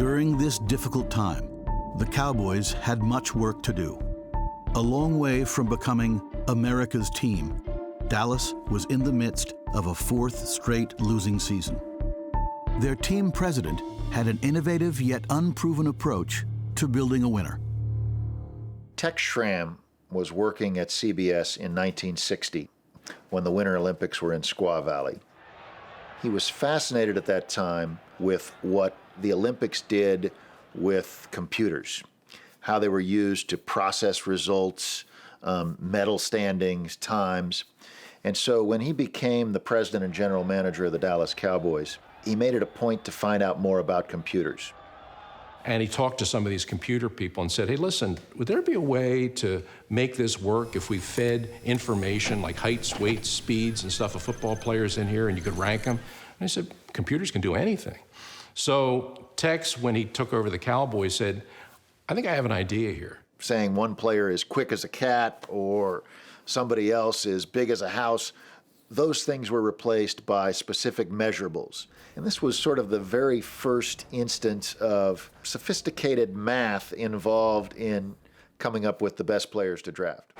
During this difficult time, the Cowboys had much work to do. A long way from becoming America's team, Dallas was in the midst of a fourth straight losing season. Their team president had an innovative yet unproven approach to building a winner. Tex Schramm was working at CBS in 1960 when the Winter Olympics were in Squaw Valley. He was fascinated at that time with what the Olympics did with computers, how they were used to process results, medal standings, times. And so when he became the president and general manager of the Dallas Cowboys, he made it a point to find out more about computers. And he talked to some of these computer people and said, hey, listen, would there be a way to make this work if we fed information like heights, weights, speeds, and stuff of football players in here and you could rank them? And I said, computers can do anything. So Tex, when he took over the Cowboys, said, I think I have an idea here. Saying one player is quick as a cat or somebody else is big as a house, those things were replaced by specific measurables. And this was sort of the very first instance of sophisticated math involved in coming up with the best players to draft.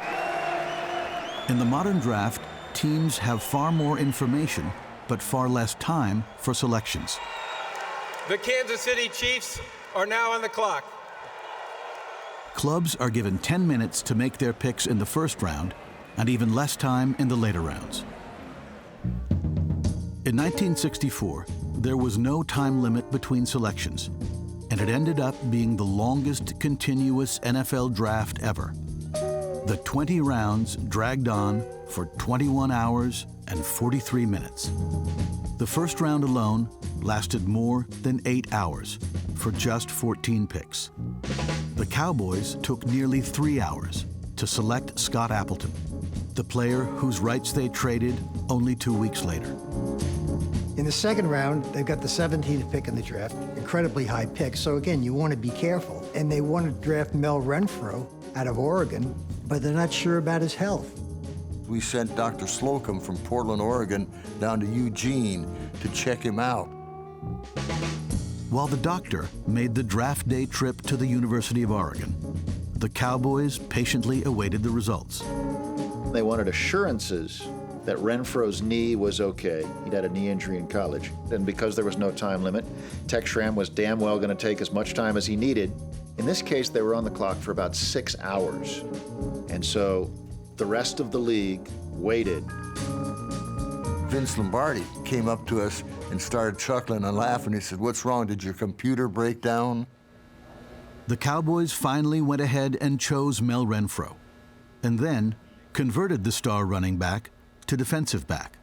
In the modern draft, teams have far more information, but far less time for selections. The Kansas City Chiefs are now on the clock. Clubs are given 10 minutes to make their picks in the first round and even less time in the later rounds. In 1964, there was no time limit between selections, and it ended up being the longest continuous NFL draft ever. The 20 rounds dragged on for 21 hours and 43 minutes. The first round alone lasted more than 8 hours for just 14 picks. The Cowboys took nearly 3 hours to select Scott Appleton, the player whose rights they traded only 2 weeks later. In the second round, they've got the 17th pick in the draft, incredibly high pick, so again, you want to be careful. And they want to draft Mel Renfro out of Oregon, but they're not sure about his health. We sent Dr. Slocum from Portland, Oregon, down to Eugene to check him out. While the doctor made the draft day trip to the University of Oregon, the Cowboys patiently awaited the results. They wanted assurances that Renfro's knee was okay. He'd had a knee injury in college. And because there was no time limit, Tex Schramm was damn well going to take as much time as he needed. In this case, they were on the clock for about 6 hours. And so the rest of the league waited. Vince Lombardi came up to us and started chuckling and laughing. He said, what's wrong? Did your computer break down? The Cowboys finally went ahead and chose Mel Renfro, and then converted the star running back to defensive back.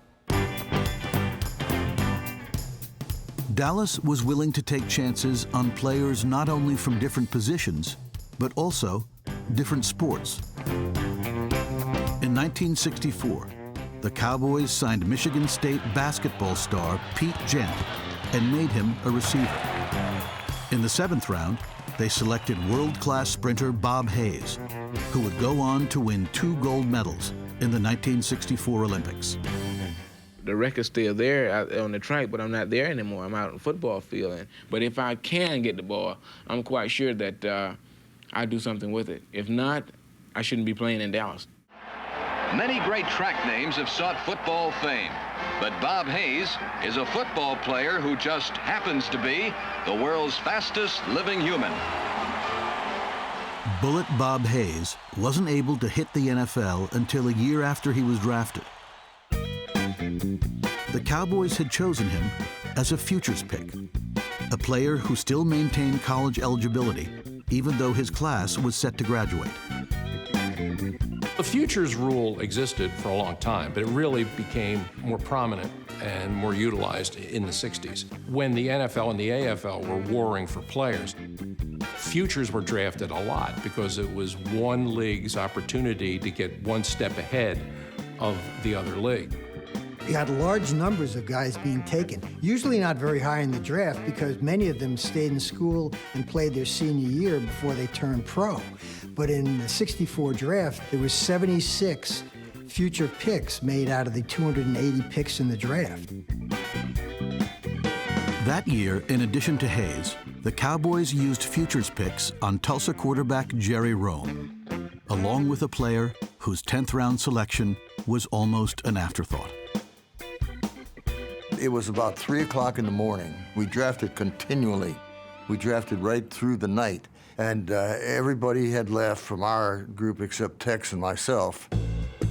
Dallas was willing to take chances on players not only from different positions, but also different sports. In 1964, the Cowboys signed Michigan State basketball star Pete Gent and made him a receiver. In the 7th round, they selected world-class sprinter Bob Hayes, who would go on to win 2 gold medals in the 1964 Olympics. The record's still there out on the track, but I'm not there anymore. I'm out on the football field. But if I can get the ball, I'm quite sure that I do something with it. If not, I shouldn't be playing in Dallas. Many great track names have sought football fame, but Bob Hayes is a football player who just happens to be the world's fastest living human. Bullet Bob Hayes wasn't able to hit the NFL until a year after he was drafted. The Cowboys had chosen him as a futures pick, a player who still maintained college eligibility, even though his class was set to graduate. The futures rule existed for a long time, but it really became more prominent and more utilized in the 60s. When the NFL and the AFL were warring for players, futures were drafted a lot because it was one league's opportunity to get one step ahead of the other league. You had large numbers of guys being taken, usually not very high in the draft because many of them stayed in school and played their senior year before they turned pro. But in the 64 draft, there was 76 future picks made out of the 280 picks in the draft. That year, in addition to Hayes, the Cowboys used futures picks on Tulsa quarterback Jerry Rome, along with a player whose 10th round selection was almost an afterthought. It was about 3 o'clock in the morning. We drafted continually. We drafted right through the night. And everybody had left from our group except Tex and myself.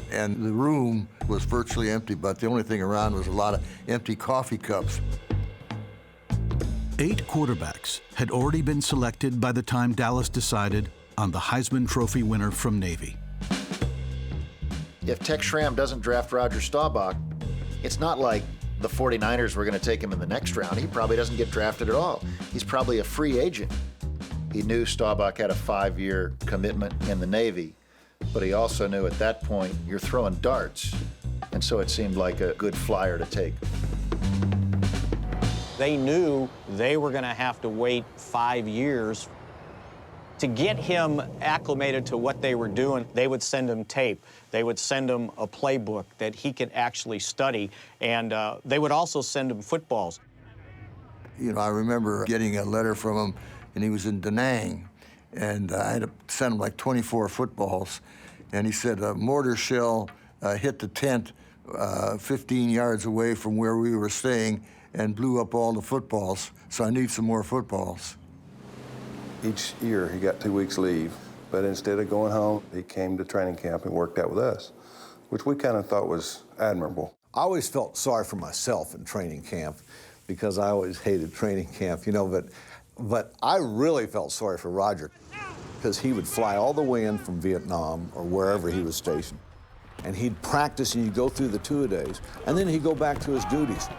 And the room was virtually empty, but the only thing around was a lot of empty coffee cups. 8 quarterbacks had already been selected by the time Dallas decided on the Heisman Trophy winner from Navy. If Tex Schramm doesn't draft Roger Staubach, it's not like the 49ers were going to take him in the next round. He probably doesn't get drafted at all. He's probably a free agent. He knew Staubach had a 5-year commitment in the Navy, but he also knew at that point you're throwing darts, and so it seemed like a good flyer to take. They knew they were going to have to wait 5 years. To get him acclimated to what they were doing, they would send him tape. They would send him a playbook that he could actually study, and they would also send him footballs. You know, I remember getting a letter from him, and he was in Da Nang, and I had to send him like 24 footballs, and he said a mortar shell hit the tent 15 yards away from where we were staying and blew up all the footballs, so I need some more footballs. Each year he got 2 weeks leave, but instead of going home, he came to training camp and worked out with us, which we kind of thought was admirable. I always felt sorry for myself in training camp because I always hated training camp, you know, but I really felt sorry for Roger because he would fly all the way in from Vietnam or wherever he was stationed, and he'd practice and he'd go through the two-a-days, and then he'd go back to his duties.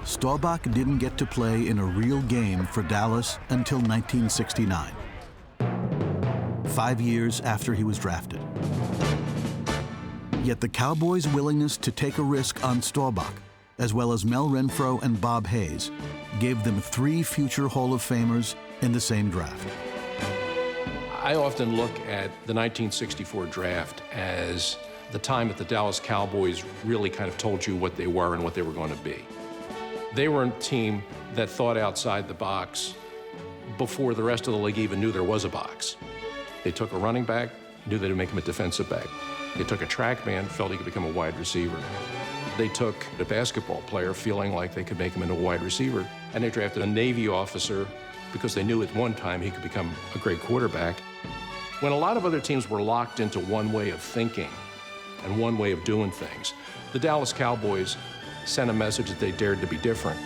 Staubach didn't get to play in a real game for Dallas until 1969, 5 years after he was drafted. Yet the Cowboys' willingness to take a risk on Staubach, as well as Mel Renfro and Bob Hayes, gave them 3 future Hall of Famers in the same draft. I often look at the 1964 draft as the time that the Dallas Cowboys really kind of told you what they were and what they were going to be. They were a team that thought outside the box before the rest of the league even knew there was a box. They took a running back, knew they'd make him a defensive back. They took a track man, felt he could become a wide receiver. They took a basketball player, feeling like they could make him into a wide receiver. And they drafted a Navy officer because they knew at one time he could become a great quarterback. When a lot of other teams were locked into one way of thinking and one way of doing things, the Dallas Cowboys sent a message that they dared to be different.